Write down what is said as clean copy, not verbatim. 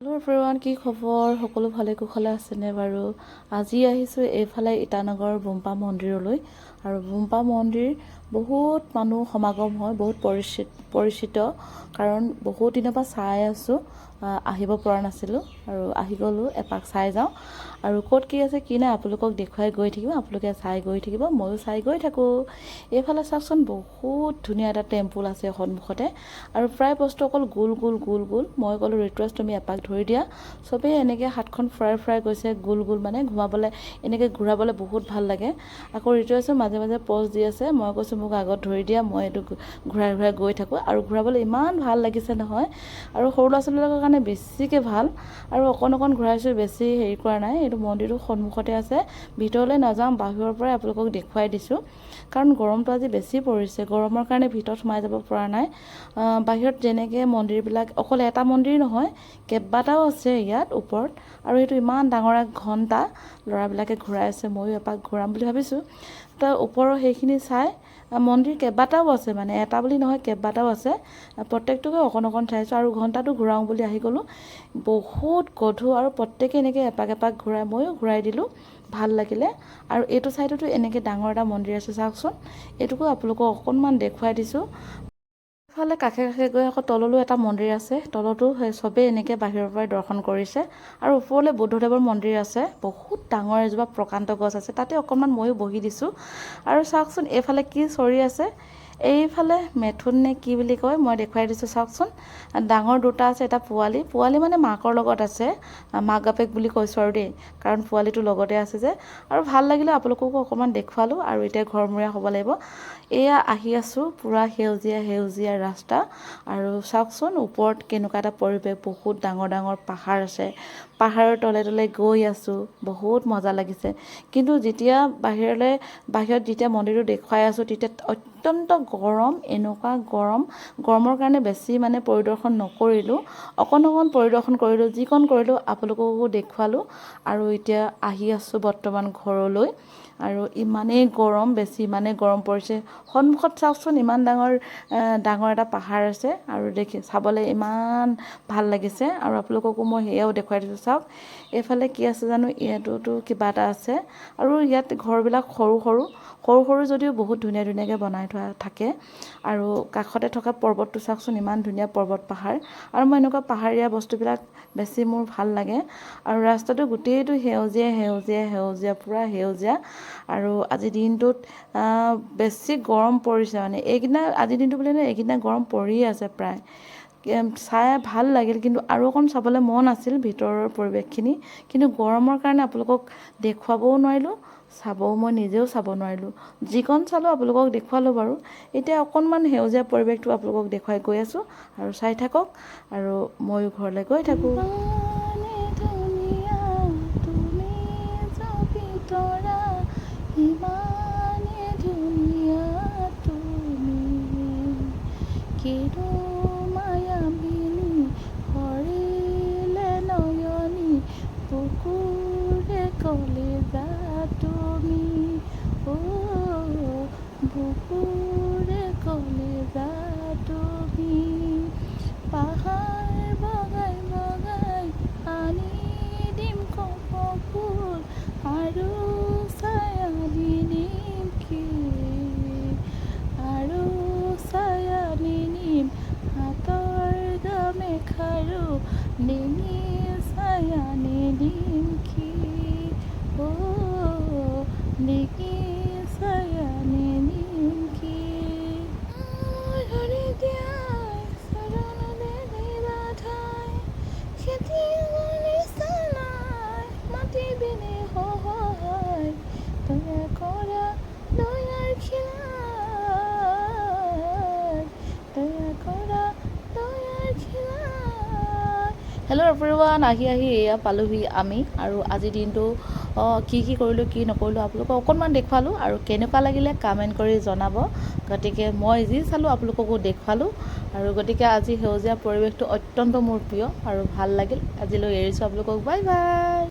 Hello' everyone, কি খবৰ? সকলো ভালে কুশলে আছেনে বাৰু? আজি আহিছোঁ এইফালে ইটানগৰ বুম্পা মন্দিৰলৈ। আৰু বুম্পা মন্দিৰ বহুত মানুহ সমাগম হয়, বহুত পৰিচিত কাৰণ বহুত দিনৰ পৰা চাই আছোঁ, আহিব পৰা নাছিলোঁ আৰু আহি গ'লোঁ, এপাক চাই যাওঁ। আৰু ক'ত কি আছে কি নাই আপোনালোকক দেখুৱাই গৈ থাকিম, আপোনালোকে চাই গৈ থাকিব, ময়ো চাই গৈ থাকোঁ। এইফালে চাওকচোন, বহুত ধুনীয়া এটা টেম্পুল আছে সন্মুখতে আৰু প্ৰায় বস্তু অকল গোল গোল গোল গোল। মই ক'লোঁ ৰিতুৰাজ তুমি এপাক ধৰি দিয়া। চবেই এনেকৈ হাতখন ফুৰাই গৈছে, গোল গোল মানে ঘুমাবলৈ, এনেকৈ ঘূৰাবলৈ বহুত ভাল লাগে। আকৌ ৰিতুৰাজে মাজে মাজে পজ দি আছে, মই কৈছোঁ মোক আগত ধৰি দিয়া, মই এইটো ঘূৰাই ঘূৰাই গৈ থাকোঁ। আৰু ঘূৰাবলৈ ইমান ভাল লাগিছে নহয়, আৰু সৰু ল'ৰা ছোৱালীবিলাকৰ কাৰণে বেছিকৈ ভাল। আৰু অকণ ঘূৰাইছোঁ, বেছি হেৰি কৰা নাই। এইটো মন্দিৰটো সন্মুখতে আছে, ভিতৰলৈ নাযাওঁ, বাহিৰৰ পৰাই আপোনালোকক দেখুৱাই দিছোঁ কাৰণ গৰমটো আজি বেছি পৰিছে। গৰমৰ কাৰণে ভিতৰত সোমাই যাব পৰা নাই। বাহিৰত যেনেকৈ মন্দিৰবিলাক, অকল এটা মন্দিৰ নহয়, কেইবাটাও আছে ইয়াত ওপৰত। আৰু এইটো ইমান ডাঙৰ এক ঘণ্টা ল'ৰাবিলাকে ঘূৰাই আছে, ময়ো এপাক ঘূৰাম বুলি ভাবিছোঁ। তো ওপৰৰ সেইখিনি চাই, মন্দিৰ কেইবাটাও আছে, মানে এটা বুলি নহয় কেইবাটাও আছে, প্ৰত্যেকটোকে অকণ চাইছোঁ। আৰু ঘণ্টাটো ঘূৰাওঁ বুলি আহি গ'লোঁ, বহুত গধুৰ আৰু প্ৰত্যেকে এনেকৈ এপাক এপাক ঘূৰাই, ময়ো ঘূৰাই দিলোঁ, ভাল লাগিলে। আৰু এইটো ছাইডতো এনেকৈ ডাঙৰ এটা মন্দিৰ আছে, চাওকচোন, এইটোকো আপোনালোকক অকণমান দেখুৱাই দিছোঁ। ইফালে কাষে গৈ আকৌ তললৈও এটা মন্দিৰ আছে, তলতো সেই চবেই এনেকৈ বাহিৰৰ পৰাই দৰ্শন কৰিছে। আৰু ওপৰলৈ বুদ্ধদেৱৰ মন্দিৰ আছে, বহুত ডাঙৰ এজোপা প্ৰকাণ্ড গছ আছে, তাতে অকণমান ময়ো বহি দিছোঁ। আৰু চাওকচোন এইফালে কি চৰি আছে, এইফালে মেথুন নে কি বুলি কয়, মই দেখুৱাই দিছোঁ চাওকচোন। ডাঙৰ দুটা আছে, এটা পোৱালি মানে মাকৰ লগত আছে, মাক বাপেক বুলি কৈছোঁ আৰু দেই, কাৰণ পোৱালিটো লগতে আছে যে। আৰু ভাল লাগিলে, আপোনালোককো অকণমান দেখুৱালোঁ। আৰু এতিয়া ঘৰমূৰীয়া হ'ব লাগিব। এয়া আহি আছোঁ, পূৰা সেউজীয়া ৰাস্তা। আৰু চাওকচোন ওপৰত কেনেকুৱা এটা পৰিৱেশ, বহুত ডাঙৰ পাহাৰ আছে, পাহাৰৰ তলে গৈ আছোঁ, বহুত মজা লাগিছে। কিন্তু যেতিয়া বাহিৰত যেতিয়া মন্দিৰটো দেখুৱাই আছোঁ, তেতিয়া অত্যন্ত গৰম, এনেকুৱা গৰমৰ কাৰণে বেছি মানে পৰিদৰ্শন নকৰিলোঁ, অকণ পৰিদৰ্শন কৰিলোঁ, যিকণ কৰিলোঁ আপোনালোককো দেখুৱালোঁ। আৰু এতিয়া আহি আছোঁ বৰ্তমান ঘৰলৈ। আৰু ইমানেই গৰম পৰিছে। সন্মুখত চাওকচোন, ইমান ডাঙৰ এটা পাহাৰ আছে, আৰু চাবলৈ ইমান ভাল লাগিছে। আৰু আপোনালোককো মই সেয়াও দেখুৱাই দিছোঁ, চাওক এইফালে কি আছে জানো, ইয়াতোতো কিবা এটা আছে। আৰু ইয়াত ঘৰবিলাক সৰু যদিও বহুত ধুনীয়াকৈ বনাই থোৱা থাকে। আৰু কাষতে থকা পৰ্বতটো চাওকচোন, ইমান ধুনীয়া পৰ্বত পাহাৰ। আৰু মই এনেকুৱা পাহাৰীয়া বস্তুবিলাক বেছি মোৰ ভাল লাগে। আৰু ৰাস্তাটো গোটেইটো সেউজীয়া, পূৰা সেউজীয়া। আৰু আজিৰ দিনটোত বেছি গৰম পৰিছে, মানে আজিৰ দিনটো বুলি নহয়, এইকেইদিনা গৰম পৰিয়ে আছে প্ৰায়। চাই ভাল লাগিল, কিন্তু আৰু অকণ চাবলৈ মন আছিল ভিতৰৰ পৰিৱেশখিনি, কিন্তু গৰমৰ কাৰণে আপোনালোকক দেখুৱাবও নোৱাৰিলোঁ, মই নিজেও চাব নোৱাৰিলোঁ। যিকণ চালোঁ আপোনালোকক দেখুৱালোঁ বাৰু। এতিয়া অকণমান সেউজীয়া পৰিৱেশটো আপোনালোকক দেখুৱাই গৈ আছোঁ, আৰু চাই থাকক, আৰু ময়ো ঘৰলৈ গৈ থাকোঁ। বুকুৰে কলিজা তুমি, বুকুৰে কলিজা তুমি, পাহাৰ বগাই আনি দিম কপৌফুল, আৰু ছায়া নিদিম আৰু ছায়া নিদিম হাতৰ গামেখাৰু, ডিঙি ছায়া নিদিম ডিঙি ছায়া নিদিম ধৰি দিয়াই চৰণলে দিবা ঠাই, খেতি চালাই মাটি বিনে সহায়, দয়া কৰা দয়াৰ খিলাই, দয়া কৰা দয়াৰ খিলাই। হেল্ল' এভৰিৱান, আহি এয়া পালোহি আমি। আৰু আজিৰ দিনটো কি কৰিলোঁ কি নকৰিলোঁ আপোনালোকক অকণমান দেখুৱালোঁ। আৰু কেনেকুৱা লাগিলে কমেণ্ট কৰি জনাব। গতিকে মই যি চালোঁ আপোনালোককো দেখুৱালোঁ। আৰু গতিকে আজি সেউজীয়া পৰিৱেশটো অত্যন্ত মোৰ প্ৰিয় আৰু ভাল লাগিল। আজিলৈ এৰিছোঁ আপোনালোকক, বাই বাই।